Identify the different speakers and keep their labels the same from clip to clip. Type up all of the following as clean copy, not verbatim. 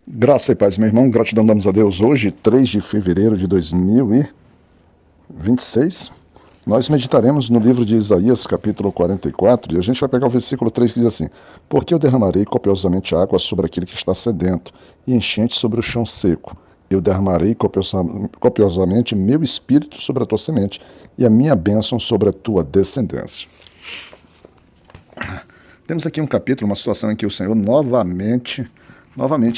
Speaker 1: Graça e paz, meu irmão. Gratidão damos a Deus. Hoje, 3 de fevereiro de 2026, nós meditaremos no livro de Isaías, capítulo 44, e a gente vai pegar o versículo 3 que diz assim: Porque eu derramarei copiosamente água sobre aquele que está sedento, e enchente sobre o chão seco. Eu derramarei copiosamente meu espírito sobre a tua semente, e a minha bênção sobre a tua descendência. Temos aqui um capítulo, uma situação em que o Senhor novamente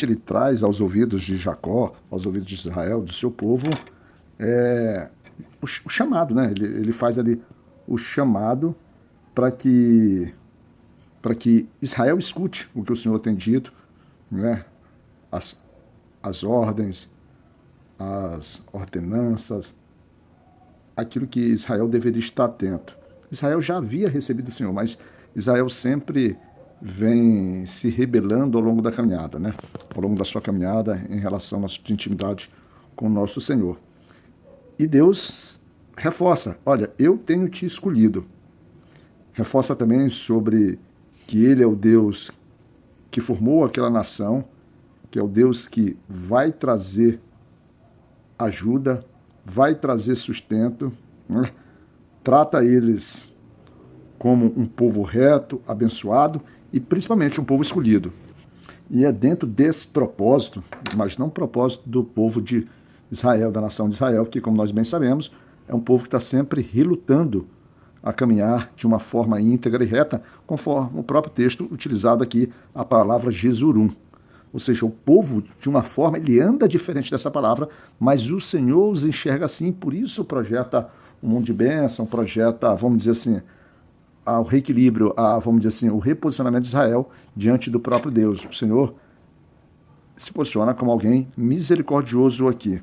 Speaker 1: ele traz aos ouvidos de Jacó, aos ouvidos de Israel, do seu povo, o chamado, né? Ele faz ali o chamado para que Israel escute o que o Senhor tem dito, né? As ordens, as ordenanças, aquilo que Israel deveria estar atento. Israel já havia recebido o Senhor, mas Israel sempre vem se rebelando ao longo da caminhada, né? Ao longo da sua caminhada em relação à nossa intimidade com o nosso Senhor. E Deus reforça: olha, eu tenho te escolhido. Reforça também sobre que Ele é o Deus que formou aquela nação, que é o Deus que vai trazer ajuda, vai trazer sustento, né? Trata eles como um povo reto, abençoado e principalmente um povo escolhido. E é dentro desse propósito, mas não propósito do povo de Israel, da nação de Israel, que, como nós bem sabemos, é um povo que está sempre relutando a caminhar de uma forma íntegra e reta, conforme o próprio texto utilizado aqui, a palavra Jesurum. Ou seja, o povo, de uma forma, ele anda diferente dessa palavra, mas o Senhor os enxerga assim, por isso projeta um mundo de bênção, projeta, vamos dizer assim, o reequilíbrio, vamos dizer assim, o reposicionamento de Israel diante do próprio Deus. O Senhor se posiciona como alguém misericordioso aqui.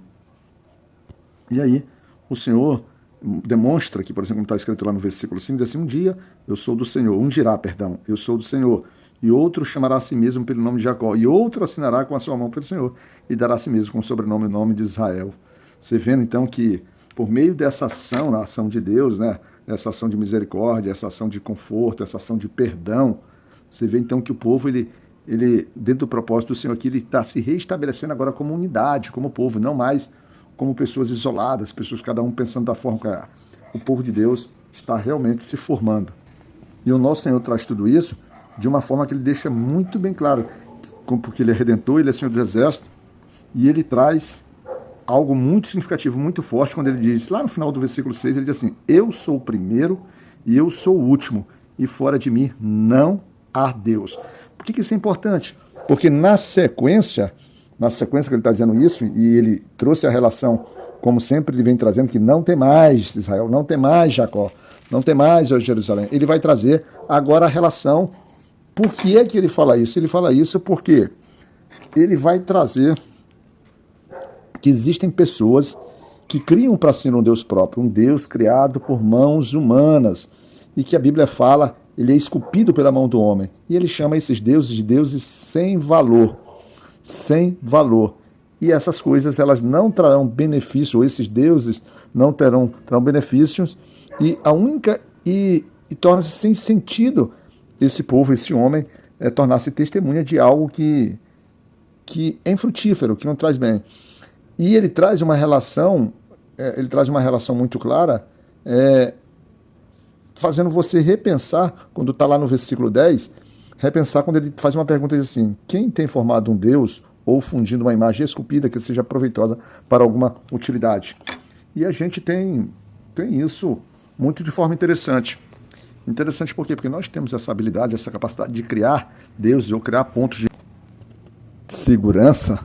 Speaker 1: E aí, o Senhor demonstra que, por exemplo, como está escrito lá no versículo 5, diz assim: um dia eu sou do Senhor, eu sou do Senhor, e outro chamará a si mesmo pelo nome de Jacó, e outro assinará com a sua mão pelo Senhor, e dará a si mesmo com o sobrenome o nome de Israel. Você vendo então que, por meio dessa ação, na ação de Deus, né, essa ação de misericórdia, essa ação de conforto, essa ação de perdão, você vê então que o povo, ele dentro do propósito do Senhor aqui, ele está se reestabelecendo agora como unidade, como povo, não mais como pessoas isoladas, pessoas cada um pensando da forma que o povo de Deus está realmente se formando. E o nosso Senhor traz tudo isso de uma forma que ele deixa muito bem claro, porque ele é Redentor, ele é Senhor dos Exércitos, e ele traz algo muito significativo, muito forte, quando ele diz, lá no final do versículo 6, ele diz assim: eu sou o primeiro e eu sou o último, e fora de mim não há Deus. Por que isso é importante? Porque na sequência que ele está dizendo isso, e ele trouxe a relação, como sempre ele vem trazendo, que não tem mais Israel, não tem mais Jacó, não tem mais Jerusalém. Ele vai trazer agora a relação. Por que é que ele fala isso? Ele fala isso porque ele vai trazer que existem pessoas que criam para si um Deus próprio, um Deus criado por mãos humanas, e que a Bíblia fala, ele é esculpido pela mão do homem. E ele chama esses deuses de deuses sem valor. Sem valor. E essas coisas, elas não trarão benefício, ou esses deuses não terão benefícios, e torna-se sem sentido esse povo, esse homem, tornar-se testemunha de algo que é infrutífero, que não traz bem. E ele traz uma relação, muito clara, fazendo você repensar, quando está lá no versículo 10, repensar quando ele faz uma pergunta assim: quem tem formado um Deus ou fundindo uma imagem esculpida que seja proveitosa para alguma utilidade? E a gente tem isso muito de forma interessante. Interessante por quê? Porque nós temos essa habilidade, essa capacidade de criar deuses ou criar pontos de segurança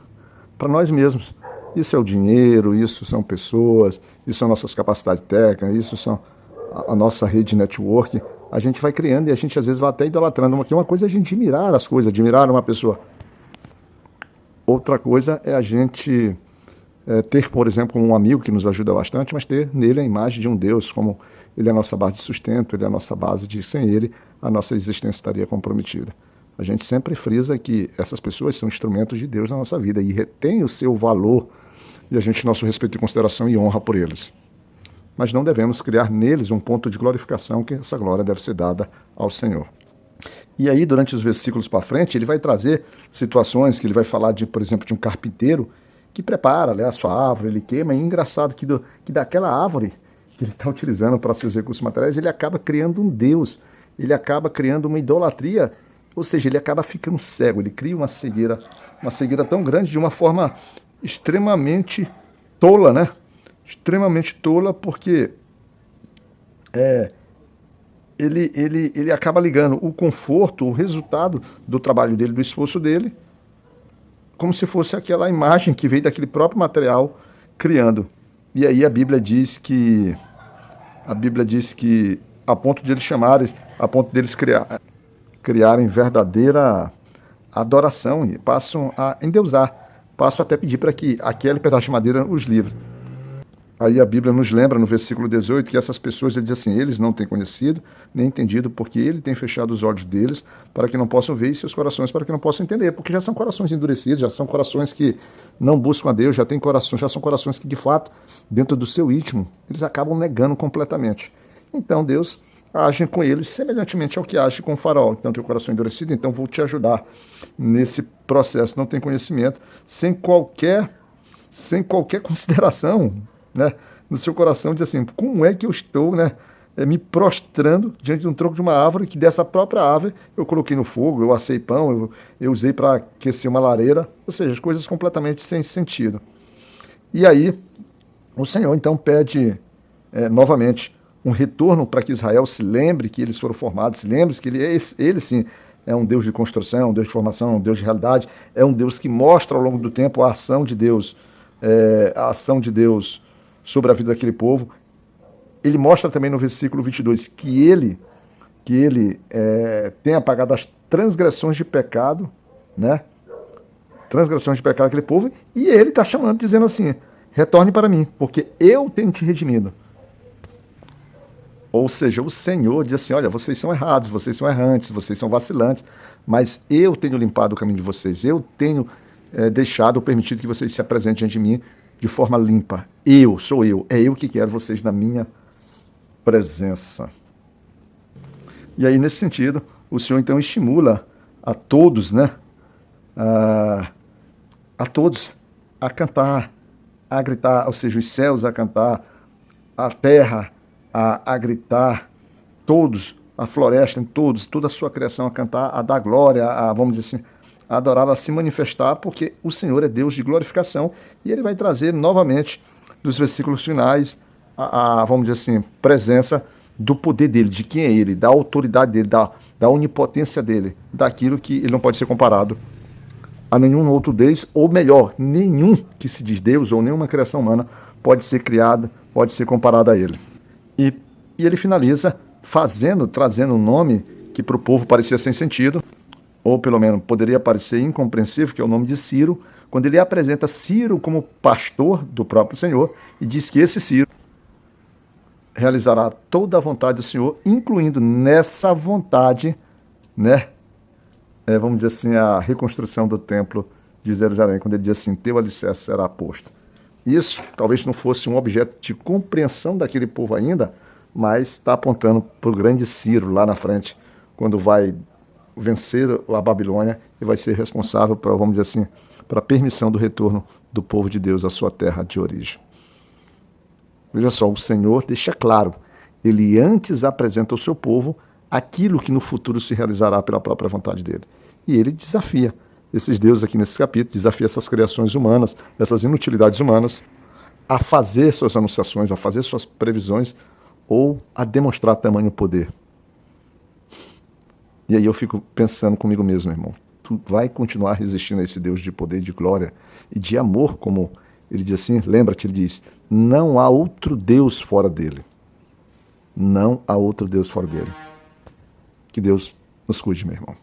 Speaker 1: para nós mesmos. Isso é o dinheiro, isso são pessoas, isso são nossas capacidades técnicas, isso são a nossa rede de network. A gente vai criando e a gente às vezes vai até idolatrando. Uma coisa é a gente admirar as coisas, admirar uma pessoa. Outra coisa é a gente ter, por exemplo, um amigo que nos ajuda bastante, mas ter nele a imagem de um Deus, como ele é a nossa base de sustento, ele é a nossa base de, sem ele, a nossa existência estaria comprometida. A gente sempre frisa que essas pessoas são instrumentos de Deus na nossa vida e retém o seu valor, e a gente nosso respeito e consideração e honra por eles. Mas não devemos criar neles um ponto de glorificação, que essa glória deve ser dada ao Senhor. E aí, durante os versículos para frente, ele vai trazer situações que ele vai falar de, por exemplo, de um carpinteiro que prepara, né, a sua árvore, ele queima. E é engraçado que daquela árvore que ele está utilizando para seus recursos materiais, ele acaba criando um Deus, ele acaba criando uma idolatria, ou seja, ele acaba ficando cego, ele cria uma cegueira tão grande de uma forma extremamente tola, né? Extremamente tola, porque ele acaba ligando o conforto, o resultado do trabalho dele, do esforço dele, como se fosse aquela imagem que veio daquele próprio material criando. E aí a Bíblia diz que a ponto de eles chamarem, a ponto deles criarem verdadeira adoração e passam a endeusar, passam até pedir para que aquele pedaço de madeira os livre. Aí a Bíblia nos lembra no versículo 18 que essas pessoas, ele diz assim, eles não têm conhecido nem entendido, porque ele tem fechado os olhos deles para que não possam ver e seus corações para que não possam entender, porque já são corações endurecidos, já são corações que não buscam a Deus, já são corações que de fato, dentro do seu íntimo, eles acabam negando completamente. Então Deus age com eles semelhantemente ao que age com o faraó. Então tem o coração endurecido, então vou te ajudar nesse processo. Não tem conhecimento, sem qualquer consideração, né, no seu coração, diz assim, como é que eu estou, né, me prostrando diante de um tronco de uma árvore, que dessa própria árvore eu coloquei no fogo, eu assei pão, eu usei para aquecer uma lareira, ou seja, coisas completamente sem sentido. E aí o Senhor então pede novamente um retorno para que Israel se lembre que eles foram formados, se lembre que ele sim é um Deus de construção, um Deus de formação, um Deus de realidade, é um Deus que mostra ao longo do tempo a ação de Deus sobre a vida daquele povo. Ele mostra também no versículo 22 que ele tem apagado as transgressões de pecado, né? Transgressões de pecado daquele povo, e ele está chamando, dizendo assim, retorne para mim, porque eu tenho te redimido. Ou seja, o Senhor diz assim, olha, vocês são errados, vocês são errantes, vocês são vacilantes, mas eu tenho limpado o caminho de vocês, eu tenho deixado, permitido que vocês se apresentem diante de mim de forma limpa. Sou eu, é eu que quero vocês na minha presença. E aí, nesse sentido, o Senhor então estimula a todos, né? A todos a cantar, a gritar, ou seja, os céus a cantar, a terra a gritar, todos, a floresta, todos, toda a sua criação a cantar, a dar glória, vamos dizer assim, a adorar, a se manifestar, porque o Senhor é Deus de glorificação, e ele vai trazer novamente, dos versículos finais, vamos dizer assim, presença do poder dele, de quem é ele, da autoridade dele, da onipotência dele, daquilo que ele não pode ser comparado a nenhum outro Deus, ou melhor, nenhum que se diz Deus, ou nenhuma criação humana pode ser criada, pode ser comparada a ele. E ele finaliza trazendo um nome que para o povo parecia sem sentido, ou pelo menos poderia parecer incompreensível, que é o nome de Ciro, quando ele apresenta Ciro como pastor do próprio Senhor, e diz que esse Ciro realizará toda a vontade do Senhor, incluindo nessa vontade, né, vamos dizer assim, a reconstrução do templo de Jerusalém, quando ele diz assim, teu alicerce será posto. Isso talvez não fosse um objeto de compreensão daquele povo ainda, mas está apontando para o grande Ciro lá na frente, quando vai vencer a Babilônia e vai ser responsável para, vamos dizer assim, para a permissão do retorno do povo de Deus à sua terra de origem. Veja só, o Senhor deixa claro, ele antes apresenta ao seu povo aquilo que no futuro se realizará pela própria vontade dele. E ele desafia esses deuses aqui nesse capítulo, desafia essas criações humanas, essas inutilidades humanas, a fazer suas anunciações, a fazer suas previsões, ou a demonstrar tamanho poder. E aí eu fico pensando comigo mesmo, irmão, tu vai continuar resistindo a esse Deus de poder, de glória e de amor, como ele diz assim, lembra-te, ele diz, não há outro Deus fora dele. Não há outro Deus fora dele. Que Deus nos cuide, meu irmão.